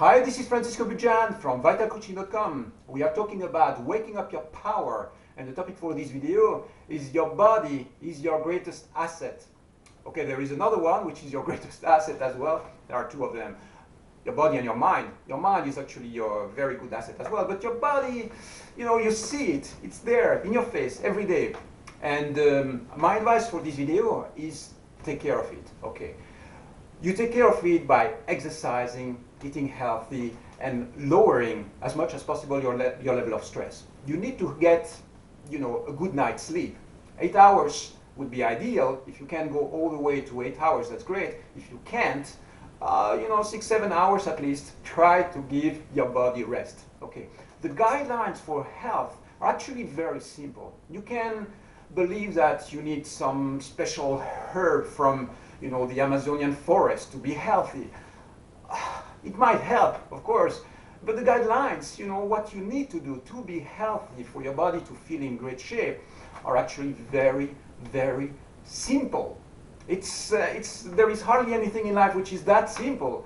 Hi, this is Francisco Bujan from vitalcoaching.com. We are talking about waking up your power, and the topic for this video is your body is your greatest asset. Okay, there is another one which is your greatest asset as well. There are two of them. Your body and your mind. Your mind is actually your very good asset as well, but your body, you see it. It's there in your face every day. And my advice for this video is take care of it. Okay, you take care of it by exercising, eating healthy, and lowering as much as possible your level of stress. You need to get, a good night's sleep. 8 hours would be ideal. If you can go all the way to 8 hours, that's great. If you can't, 6, 7 hours at least, try to give your body rest. Okay. The guidelines for health are actually very simple. You can believe that you need some special herb from, the Amazonian forest to be healthy. It might help, of course, but the guidelines, what you need to do to be healthy, for your body to feel in great shape, are actually very, very simple. There is hardly anything in life which is that simple.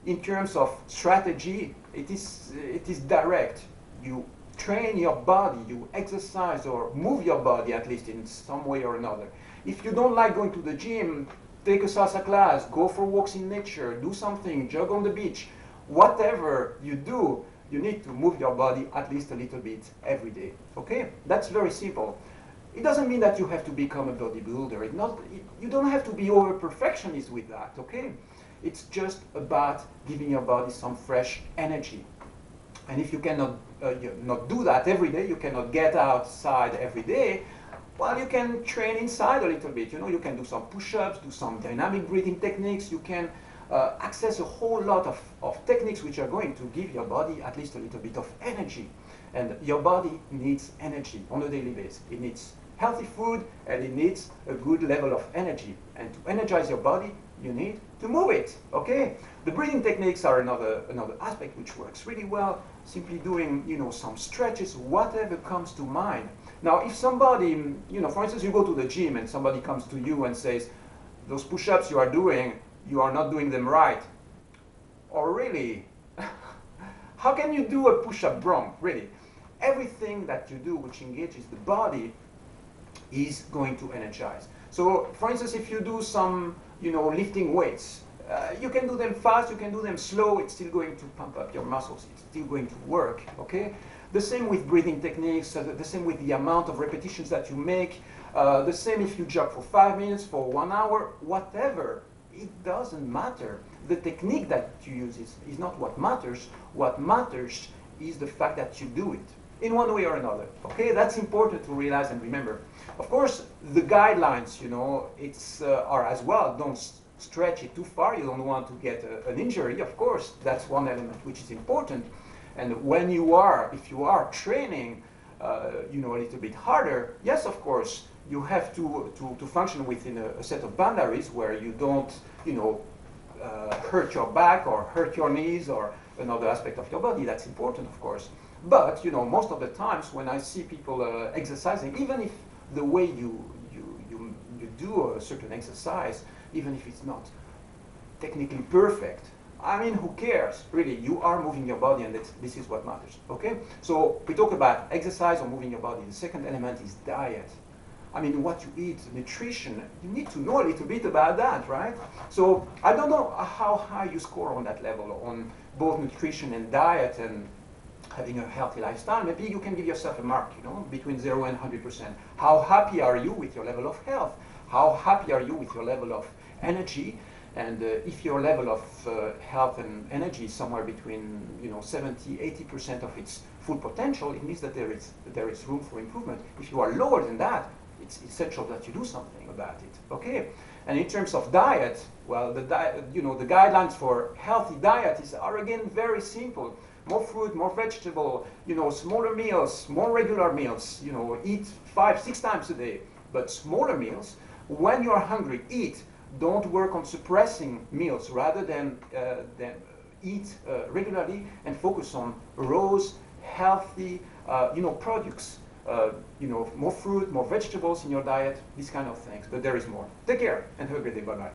In terms of strategy, it is direct. You train your body, you exercise or move your body at least in some way or another. If you don't like going to the gym, take a salsa class, go for walks in nature, do something, jog on the beach. Whatever you do, you need to move your body at least a little bit every day. Okay? That's very simple. It doesn't mean that you have to become a bodybuilder. You don't have to be over perfectionist with that. Okay? It's just about giving your body some fresh energy. And if you cannot not do that every day, you cannot get outside every day, well, you can train inside a little bit. You can do some push-ups, do some dynamic breathing techniques. You can access a whole lot of techniques which are going to give your body at least a little bit of energy. And your body needs energy on a daily basis. It needs healthy food and it needs a good level of energy. And to energize your body, you need to move it. Okay? The breathing techniques are another aspect which works really well. Simply doing, some stretches, whatever comes to mind. Now, if somebody, for instance, you go to the gym and somebody comes to you and says, those push-ups you are doing, you are not doing them right. Or really, how can you do a push-up wrong, really? Everything that you do which engages the body is going to energize. So, for instance, if you do some, lifting weights, you can do them fast, you can do them slow, it's still going to pump up your muscles, it's still going to work, okay? The same with breathing techniques, the same with the amount of repetitions that you make, the same if you jog for 5 minutes, for 1 hour, whatever, it doesn't matter. The technique that you use is not what matters. What matters is the fact that you do it in one way or another, okay? That's important to realize and remember. Of course, the guidelines, are as well. Don't stretch it too far. You don't want to get an injury, of course. That's one element which is important. And if you are training, a little bit harder, yes, of course, you have to function within a set of boundaries where you don't, hurt your back or hurt your knees or another aspect of your body. That's important, of course. But, most of the times when I see people exercising, even if the way you do a certain exercise, even if it's not technically perfect, I mean, who cares? Really, you are moving your body, and this is what matters, okay? So we talk about exercise or moving your body. The second element is diet. I mean, what you eat, nutrition, you need to know a little bit about that, right? So I don't know how high you score on that level, on both nutrition and diet and having a healthy lifestyle. Maybe you can give yourself a mark, between 0 and 100%. How happy are you with your level of health? How happy are you with your level of energy? And if your level of health and energy is somewhere between 70, 80% of its full potential, it means that there is room for improvement. If you are lower than that, it's essential that you do something about it. Okay. And in terms of diet, well, the guidelines for healthy diet are again very simple. More fruit, more vegetable, smaller meals, more regular meals. Eat 5, 6 times a day, but smaller meals. When you are hungry, eat. Don't work on suppressing meals, rather than eat regularly and focus on raw, healthy, products. More fruit, more vegetables in your diet, these kind of things. But there is more. Take care and have a great day. Bye-bye.